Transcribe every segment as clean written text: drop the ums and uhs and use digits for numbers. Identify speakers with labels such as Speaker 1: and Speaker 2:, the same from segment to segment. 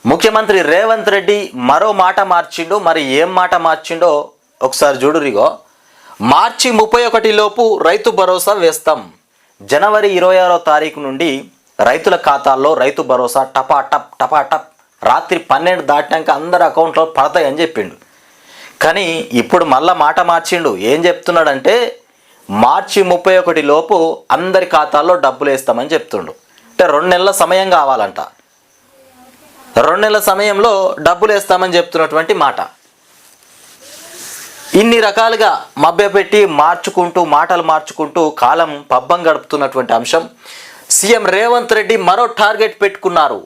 Speaker 1: ముఖ్యమంత్రి రేవంత్ రెడ్డి మరో మాట మార్చిండు. మరి ఏం మాట మార్చిండో ఒకసారి చూడురిగో. మార్చి 31 లోపు రైతు భరోసా వేస్తాం. జనవరి 26వ తారీఖు నుండి రైతుల ఖాతాల్లో రైతు భరోసా టపాటప్ రాత్రి 12 దాటినాక అందరి అకౌంట్లో పడతాయని చెప్పిండు. కానీ ఇప్పుడు మళ్ళా మాట మార్చిండు. ఏం చెప్తున్నాడంటే మార్చి 31 లోపు అందరి ఖాతాల్లో డబ్బులు వేస్తామని చెప్తుండు. అంటే 2 నెలల సమయం కావాలంట. 2 నెలల సమయంలో డబ్బులు వేస్తామని చెప్తున్నటువంటి మాట. ఇన్ని రకాలుగా మభ్యపెట్టి మాటలు మార్చుకుంటూ కాలం పబ్బం గడుపుతున్నటువంటి అంశం. సీఎం రేవంత్ రెడ్డి మరో టార్గెట్ పెట్టుకున్నారు.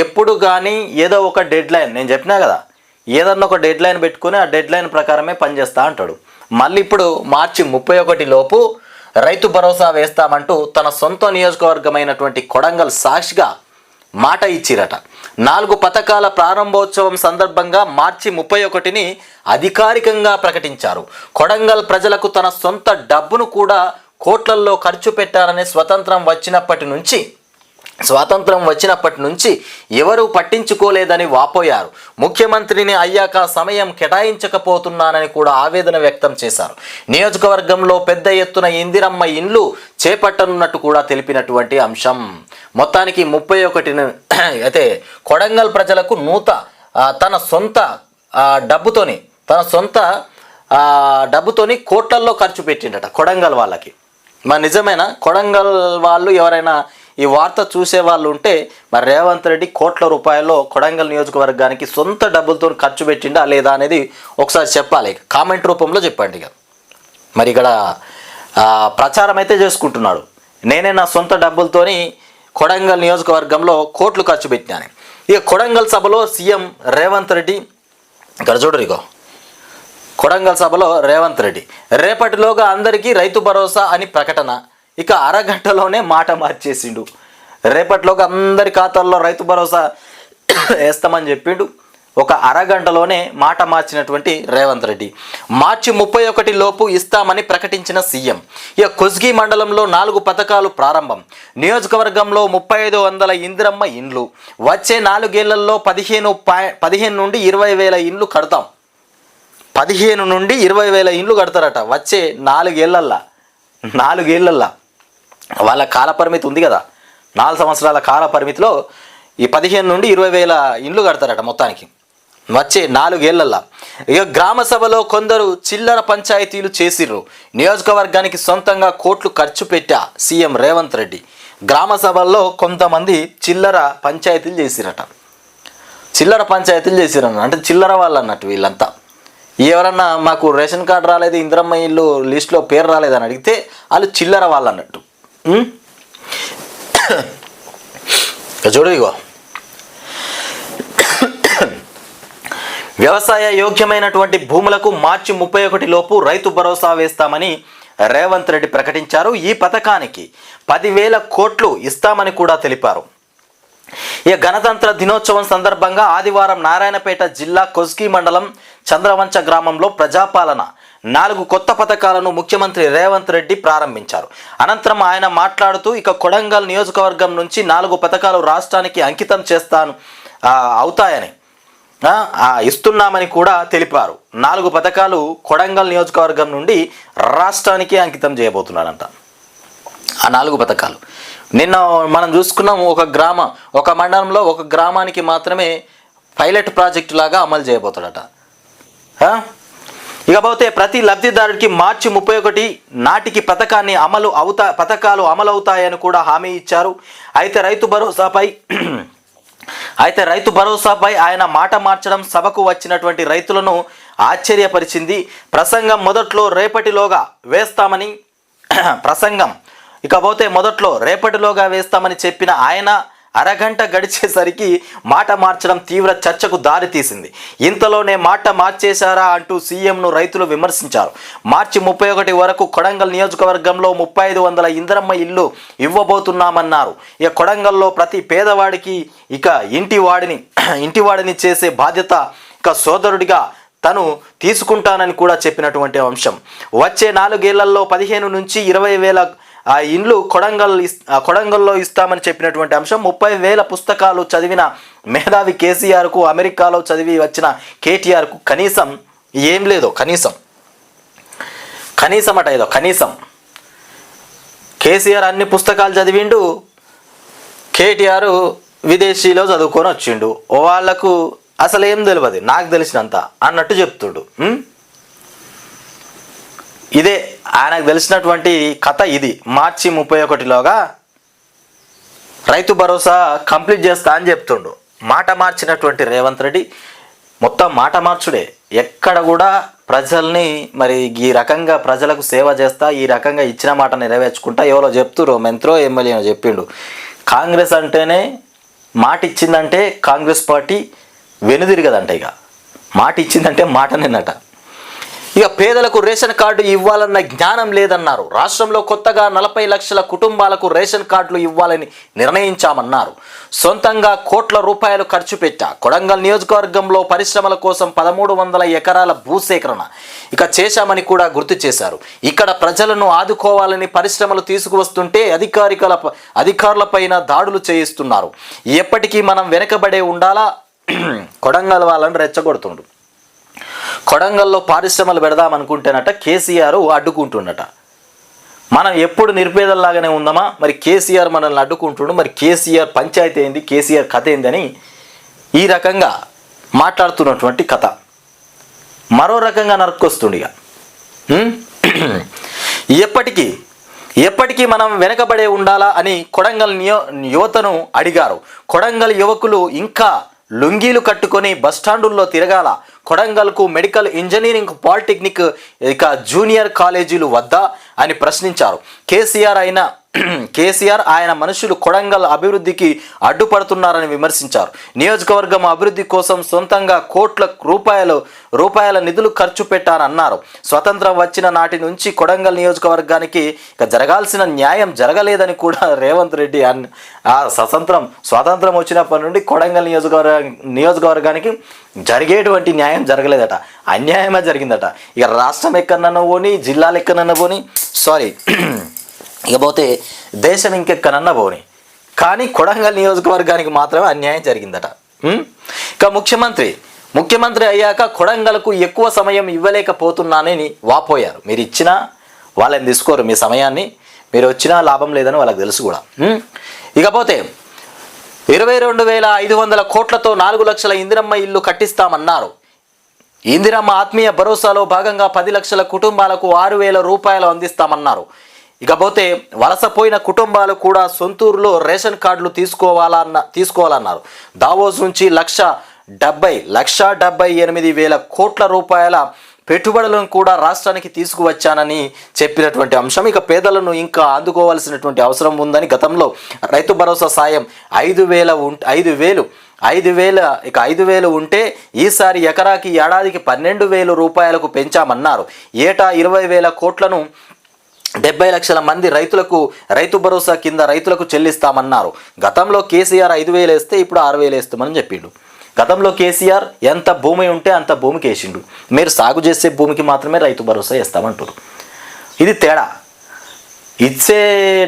Speaker 1: ఎప్పుడు కానీ ఏదో ఒక డెడ్ లైన్, నేను చెప్పినా కదా, ఏదన్నా ఒక డెడ్ లైన్ పెట్టుకుని ఆ డెడ్ లైన్ ప్రకారమే పనిచేస్తా అంటాడు. మళ్ళీ ఇప్పుడు మార్చి 31 లోపు రైతు భరోసా వేస్తామంటూ తన సొంత నియోజకవర్గమైనటువంటి కొడంగల్ సాక్షిగా మాట ఇచ్చిరట. 4 పథకాల ప్రారంభోత్సవం సందర్భంగా మార్చి 31ని అధికారికంగా ప్రకటించారు. కొడంగల్ ప్రజలకు తన సొంత డబ్బును కూడా కోట్లల్లో ఖర్చు పెట్టారని స్వాతంత్రం వచ్చినప్పటి నుంచి ఎవరూ పట్టించుకోలేదని వాపోయారు. ముఖ్యమంత్రిని అయ్యాక సమయం కేటాయించకపోతున్నానని కూడా ఆవేదన వ్యక్తం చేశారు. నియోజకవర్గంలో పెద్ద ఎత్తున ఇందిరమ్మ ఇండ్లు చేపట్టనున్నట్టు కూడా తెలిపినటువంటి అంశం. మొత్తానికి 31 అయితే కొడంగల్ ప్రజలకు తన సొంత డబ్బుతోని కోట్లల్లో ఖర్చు పెట్టిండట కొడంగల్ వాళ్ళకి. మరి నిజమేనా? కొడంగల్ వాళ్ళు ఎవరైనా ఈ వార్త చూసే వాళ్ళు ఉంటే మరి రేవంత్ రెడ్డి కోట్ల రూపాయల్లో కొడంగల్ నియోజకవర్గానికి సొంత డబ్బులతో ఖర్చు పెట్టిండా లేదా అనేది ఒకసారి చెప్పాలి. కామెంట్ రూపంలో చెప్పండి. ఇక మరి ఇక్కడ ప్రచారం అయితే చేసుకుంటున్నాడు, నేనే నా సొంత డబ్బులతోని కొడంగల్ నియోజకవర్గంలో కోట్లు ఖర్చు పెట్టినాను. ఇక కొడంగల్ సభలో సీఎం రేవంత్ రెడ్డి, ఇక్కడ చూడరు, కొడంగల్ సభలో రేవంత్ రెడ్డి రేపటిలోగా అందరికీ రైతు భరోసా అని ప్రకటన. ఇక అరగంటలోనే మాట మార్చేసిండు. రేపటిలోగా అందరి ఖాతాల్లో రైతు భరోసా వేస్తామని చెప్పిండు. ఒక అరగంటలోనే మాట మార్చినటువంటి రేవంత్ రెడ్డి మార్చి 31 లోపు ఇస్తామని ప్రకటించిన సీఎం. ఇక కొస్గి మండలంలో 4 పథకాలు ప్రారంభం. నియోజకవర్గంలో 3500 ఇందిరమ్మ ఇండ్లు. వచ్చే 4 ఏళ్లలో 15 నుండి 20 వేల ఇండ్లు కడతాం. 15 నుండి 20 వేల ఇండ్లు కడతారట వచ్చే 4 ఏళ్ళల్లో. వాళ్ళ కాల పరిమితి ఉంది కదా, 4 సంవత్సరాల కాల పరిమితిలో ఈ 15 నుండి 20 వేల ఇండ్లు కడతారట మొత్తానికి వచ్చే 4 ఏళ్ళల్లో. ఇక గ్రామ సభలో కొందరు చిల్లర పంచాయతీలు చేసిర్రు. నియోజకవర్గానికి సొంతంగా కోట్లు ఖర్చు పెట్టా సీఎం రేవంత్ రెడ్డి. గ్రామ సభల్లో కొంతమంది చిల్లర పంచాయతీలు చేసిరట. అంటే చిల్లర వాళ్ళు అన్నట్టు వీళ్ళంతా. ఎవరన్నా మాకు రేషన్ కార్డు రాలేదు, ఇందిరమ్మ ఇల్లు లిస్టులో పేరు రాలేదని అడిగితే వాళ్ళు చిల్లర వాళ్ళు అన్నట్టు. చూడు, వ్యవసాయ యోగ్యమైనటువంటి భూములకు మార్చి 31 లోపు రైతు భరోసా వేస్తామని రేవంత్ రెడ్డి ప్రకటించారు. ఈ పథకానికి 10,000 కోట్లు ఇస్తామని కూడా తెలిపారు. ఇక గణతంత్ర దినోత్సవం సందర్భంగా ఆదివారం నారాయణపేట జిల్లా కొస్గి మండలం చంద్రవంచ గ్రామంలో ప్రజాపాలన 4 కొత్త పథకాలను ముఖ్యమంత్రి రేవంత్ రెడ్డి ప్రారంభించారు. అనంతరం ఆయన మాట్లాడుతూ ఇక కొడంగల్ నియోజకవర్గం నుంచి 4 పథకాలు రాష్ట్రానికి అంకితం అవుతాయని ఇస్తున్నామని కూడా తెలిపారు. 4 పథకాలు కొడంగల్ నియోజకవర్గం నుండి రాష్ట్రానికి అంకితం చేయబోతున్నాడంట. ఆ 4 పథకాలు నిన్న మనం చూసుకున్నాం. ఒక మండలంలో ఒక గ్రామానికి మాత్రమే పైలట్ ప్రాజెక్టు లాగా అమలు చేయబోతాడట. ఇకపోతే ప్రతి లబ్ధిదారుడికి మార్చి 31 నాటికి పథకాలు అమలవుతాయని కూడా హామీ ఇచ్చారు. అయితే రైతు భరోసాపై ఆయన మాట మార్చడం సభకు వచ్చినటువంటి రైతులను ఆశ్చర్యపరిచింది. ప్రసంగం మొదట్లో రేపటిలోగా వేస్తామని చెప్పిన ఆయన అరగంట గడిచేసరికి మాట మార్చడం తీవ్ర చర్చకు దారితీసింది. ఇంతలోనే మాట మార్చేశారా అంటూ సీఎంను రైతులు విమర్శించారు. మార్చి 31 వరకు కొడంగల్ నియోజకవర్గంలో 3500 ఇందిరమ్మ ఇల్లు ఇవ్వబోతున్నామన్నారు. ఇక కొడంగల్లో ప్రతి పేదవాడికి ఇక ఇంటివాడిని చేసే బాధ్యత ఇక సోదరుడిగా తను తీసుకుంటానని కూడా చెప్పినటువంటి అంశం. వచ్చే 4 ఏళ్లలో 15 నుంచి 20 వేల ఇండ్లు కొడంగల్లో ఇస్తామని చెప్పినటువంటి అంశం. 30,000 పుస్తకాలు చదివిన మేధావి కేసీఆర్కు, అమెరికాలో చదివి వచ్చిన కేటీఆర్కు కనీసం ఏం లేదో, కనీసం అట ఏదో కనీసం. కేసీఆర్ అన్ని పుస్తకాలు చదివిండు, కేటీఆర్ విదేశీలో చదువుకొని వచ్చిండు. వాళ్ళకు అసలు ఏం తెలియదు, నాకు తెలిసినంత అన్నట్టు చెప్తుడు. ఇదే ఆయనకు తెలిసినటువంటి కథ. ఇది మార్చి 31లోగా రైతు భరోసా కంప్లీట్ చేస్తా అని చెప్తుండు. మాట మార్చినటువంటి రేవంత్ రెడ్డి మొత్తం మాట మార్చుడే. ఎక్కడ కూడా ప్రజల్ని మరి ఈ రకంగా ప్రజలకు సేవ చేస్తా, ఈ రకంగా ఇచ్చిన మాట నెరవేర్చుకుంటా ఎవరో చెప్తురు, మంత్రో ఎమ్మెల్యేనో చెప్పిండు. కాంగ్రెస్ అంటేనే మాట ఇచ్చిందంటే కాంగ్రెస్ పార్టీ వెనుదిరగదంట. ఇక మాట ఇచ్చిందంటే మాటనేనట. ఇక పేదలకు రేషన్ కార్డు ఇవ్వాలన్న జ్ఞానం లేదన్నారు. రాష్ట్రంలో కొత్తగా 40 లక్షల కుటుంబాలకు రేషన్ కార్డులు ఇవ్వాలని నిర్ణయించామన్నారు. సొంతంగా కోట్ల రూపాయలు ఖర్చు పెట్టా. కొడంగల్ నియోజకవర్గంలో పరిశ్రమల కోసం 1300 ఎకరాల భూసేకరణ ఇక చేశామని కూడా గుర్తు చేశారు. ఇక్కడ ప్రజలను ఆదుకోవాలని పరిశ్రమలు తీసుకువస్తుంటే అధికారులపైన దాడులు చేయిస్తున్నారు. ఎప్పటికీ మనం వెనకబడే ఉండాలా? కొడంగల్ వాళ్ళని రెచ్చగొడుతుండు. కొడంగల్లో పరిశ్రమలు పెడదామనుకుంటేనట కేసీఆర్ అడ్డుకుంటుండట. మనం ఎప్పుడు నిరుపేదల్లాగానే ఉందామా? మరి కేసీఆర్ మనల్ని అడ్డుకుంటుండు. మరి కేసీఆర్ పంచాయతీ ఏంది, కేసీఆర్ కథ ఏందని ఈ రకంగా మాట్లాడుతున్నటువంటి కథ మరో రకంగా నరుక్కొస్తుండిగా. ఎప్పటికీ మనం వెనకబడే ఉండాలా అని కొడంగల్ యువతను అడిగారు. కొడంగల్ యువకులు ఇంకా లుంగీలు కట్టుకొని బస్టాండుల్లో తిరగాల. కొడంగల్కు మెడికల్, ఇంజనీరింగ్, పాలిటెక్నిక్ ఇక జూనియర్ కాలేజీలు వద్దా అని ప్రశ్నించారు. కేసీఆర్ ఆయన మనుషులు కొడంగల్ అభివృద్ధికి అడ్డుపడుతున్నారని విమర్శించారు. నియోజకవర్గం అభివృద్ధి కోసం సొంతంగా కోట్ల రూపాయల నిధులు ఖర్చు పెట్టారన్నారు. స్వతంత్రం వచ్చిన నాటి నుంచి కొడంగల్ నియోజకవర్గానికి ఇక జరగాల్సిన న్యాయం జరగలేదని కూడా రేవంత్ రెడ్డి స్వాతంత్రం వచ్చినప్పటి నుండి కొడంగల్ నియోజకవర్గానికి జరిగేటువంటి న్యాయం జరగలేదట, అన్యాయమే జరిగిందట. ఇక రాష్ట్రం ఎక్కడన్నా పోని, జిల్లాలు ఎక్కడన్నా పోని, ఇకపోతే దేశం ఇంకెక్కడన్నా పోని, కానీ కొడంగల్ నియోజకవర్గానికి మాత్రమే అన్యాయం జరిగిందట. ఇక ముఖ్యమంత్రి అయ్యాక కొడంగల్కు ఎక్కువ సమయం ఇవ్వలేకపోతున్నానని వాపోయారు. మీరు ఇచ్చినా వాళ్ళని తీసుకోరు, మీ సమయాన్ని మీరు వచ్చినా లాభం లేదని వాళ్ళకి తెలుసు కూడా. ఇకపోతే 22,500 కోట్లతో 4 లక్షల ఇందిరమ్మ ఇల్లు కట్టిస్తామన్నారు. ఇందిరమ్మ ఆత్మీయ భరోసాలో భాగంగా 10 లక్షల కుటుంబాలకు 6,000 రూపాయలు అందిస్తామన్నారు. ఇకపోతే వలసపోయిన కుటుంబాలు కూడా సొంతూరులో రేషన్ కార్డులు తీసుకోవాలన్నారు. దావోస్ నుంచి 1,78,000 కోట్ల రూపాయల పెట్టుబడులను కూడా రాష్ట్రానికి తీసుకువచ్చానని చెప్పినటువంటి అంశం. ఇక పేదలను ఇంకా అందుకోవాల్సినటువంటి అవసరం ఉందని, గతంలో రైతు భరోసా సాయం 5,000 ఉంటే ఈసారి ఎకరాకి ఏడాదికి 12,000 రూపాయలకు పెంచామన్నారు. ఏటా 20,000 కోట్లను 70 లక్షల మంది రైతు భరోసా కింద రైతులకు చెల్లిస్తామన్నారు. గతంలో కేసీఆర్ 5,000 వేస్తే ఇప్పుడు 6,000 వేస్తామని చెప్పిండు. గతంలో కేసీఆర్ ఎంత భూమి ఉంటే అంత భూమికి వేసిండు. మీరు సాగు చేసే భూమికి మాత్రమే రైతు భరోసా వేస్తామంటారు. ఇది తేడా. ఇచ్చే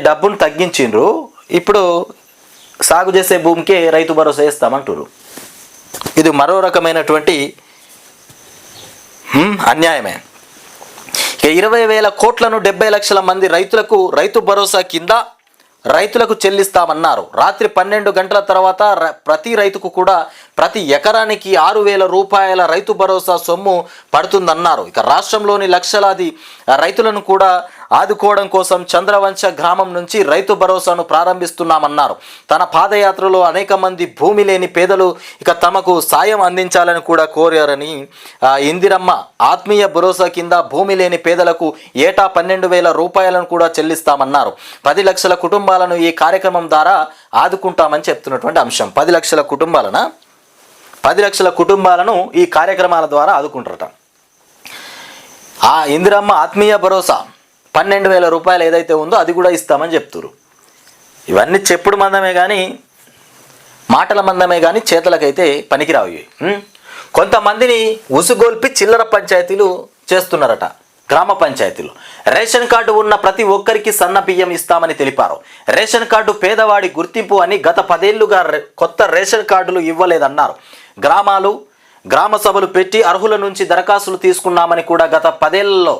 Speaker 1: డబ్బును తగ్గించిండ్రు, ఇప్పుడు సాగు చేసే భూమికే రైతు భరోసా వేస్తామంటారు. ఇది మరో రకమైనటువంటి అన్యాయమే. 20,000 కోట్లను 70 లక్షల మంది రైతు భరోసా కింద రైతులకు చెల్లిస్తామన్నారు. రాత్రి 12 గంటల తర్వాత ప్రతి రైతుకు కూడా ప్రతి ఎకరానికి 6,000 రూపాయల రైతు భరోసా సొమ్ము పడుతుందన్నారు. ఇక రాష్ట్రంలోని లక్షలాది రైతులను కూడా ఆదుకోవడం కోసం చంద్రవంశ గ్రామం నుంచి రైతు భరోసాను ప్రారంభిస్తున్నామన్నారు. తన పాదయాత్రలో అనేక మంది భూమి లేని పేదలు ఇక తమకు సాయం అందించాలని కూడా కోరారని, ఇందిరమ్మ ఆత్మీయ భరోసా కింద భూమి లేని పేదలకు ఏటా 12,000 రూపాయలను కూడా చెల్లిస్తామన్నారు. 10 లక్షల కుటుంబాలను ఈ కార్యక్రమం ద్వారా ఆదుకుంటామని చెప్తున్నటువంటి అంశం. 10 లక్షల కుటుంబాలను ఈ కార్యక్రమాల ద్వారా ఆదుకుంటారట. ఆ ఇందిరమ్మ ఆత్మీయ భరోసా 12,000 రూపాయలు ఏదైతే ఉందో అది కూడా ఇస్తామని చెప్తున్నారు. ఇవన్నీ చెప్పుడు మందమే కానీ, మాటల మందమే కానీ చేతలకైతే పనికిరావు. కొంతమందిని ఉసుగొల్పి చిల్లర పంచాయతీలు చేస్తున్నారట. గ్రామ పంచాయతీలో రేషన్ కార్డు ఉన్న ప్రతి ఒక్కరికి సన్న బియ్యం ఇస్తామని తెలిపారు. రేషన్ కార్డు పేదవాడి గుర్తింపు అని గత 10 ఏళ్లుగా కొత్త రేషన్ కార్డులు ఇవ్వలేదన్నారు. గ్రామ సభలు పెట్టి అర్హుల నుంచి దరఖాస్తులు తీసుకున్నామని కూడా గత 10 ఏళ్లలో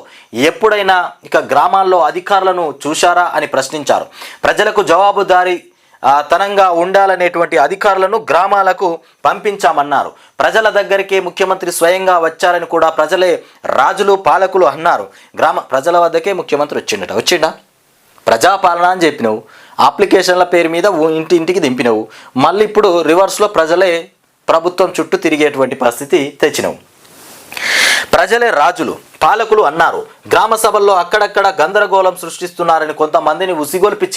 Speaker 1: ఎప్పుడైనా ఇక గ్రామాల్లో అధికారులను చూశారా అని ప్రశ్నించారు. ప్రజలకు జవాబుదారీ తనంగా ఉండాలనేటువంటి అధికారులను గ్రామాలకు పంపించామన్నారు. ప్రజల దగ్గరికే ముఖ్యమంత్రి స్వయంగా వచ్చారని కూడా ప్రజలే రాజులు పాలకులు అన్నారు. ప్రజల వద్దకే ముఖ్యమంత్రి వచ్చిండా ప్రజాపాలన అని చెప్పినవు, అప్లికేషన్ల పేరు మీద ఇంటింటికి దింపినవు, మళ్ళీ ఇప్పుడు రివర్స్లో ప్రజలే ప్రభుత్వం చుట్టూ తిరిగేటువంటి పరిస్థితి తెచ్చినవు. ప్రజలే రాజులు పాలకులు అన్నారు. గ్రామ సభల్లో అక్కడక్కడ గందరగోళం సృష్టిస్తున్నారని, కొంతమందిని ఉసిగొల్పి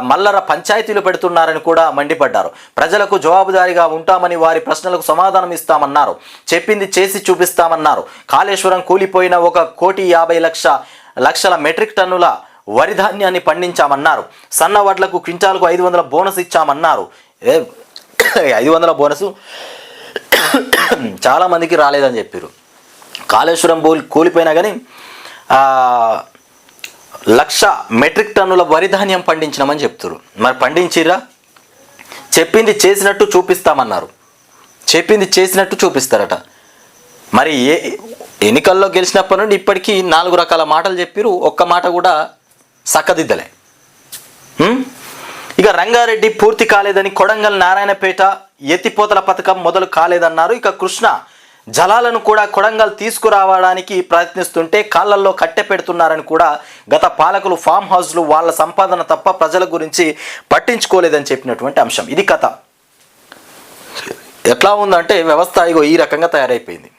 Speaker 1: మల్లర పంచాయతీలు పెడుతున్నారని కూడా మండిపడ్డారు. ప్రజలకు జవాబుదారీగా ఉంటామని, వారి ప్రశ్నలకు సమాధానం ఇస్తామన్నారు. చెప్పింది చేసి చూపిస్తామన్నారు. కాళేశ్వరం కూలిపోయిన 1,50,00,000 మెట్రిక్ టన్నుల వరి ధాన్యాన్ని పండించామన్నారు. సన్న వడ్లకు క్వింటాల్కు 500 బోనస్ ఇచ్చామన్నారు. 500 బోనసు చాలామందికి రాలేదని చెప్పారు. కాళేశ్వరం కూలిపోయినా కానీ 1,00,000 మెట్రిక్ టన్నుల వరి ధాన్యం పండించినామని చెప్తారు. మరి పండించిరా? చెప్పింది చేసినట్టు చూపిస్తామన్నారు. చెప్పింది చేసినట్టు చూపిస్తారట. మరి ఎన్నికల్లో గెలిచినప్పటి నుండి ఇప్పటికీ 4 రకాల మాటలు చెప్పారు. ఒక్క మాట కూడా సక్కదిద్దలే. ఇక రంగారెడ్డి పూర్తి కాలేదని, కొడంగల్ నారాయణపేట ఎత్తిపోతల పథకం మొదలు కాలేదన్నారు. ఇక కృష్ణ జలాలను కూడా కొడంగల్ తీసుకురావడానికి ప్రయత్నిస్తుంటే కాళ్ళల్లో కట్టె పెడుతున్నారని కూడా గత పాలకులు ఫామ్ హౌస్లు వాళ్ళ సంపాదన తప్ప ప్రజల గురించి పట్టించుకోలేదని చెప్పినటువంటి అంశం. ఇది కథ. ఎట్లా ఉందంటే వ్యవస్థ ఇగో ఈ రకంగా తయారైపోయింది.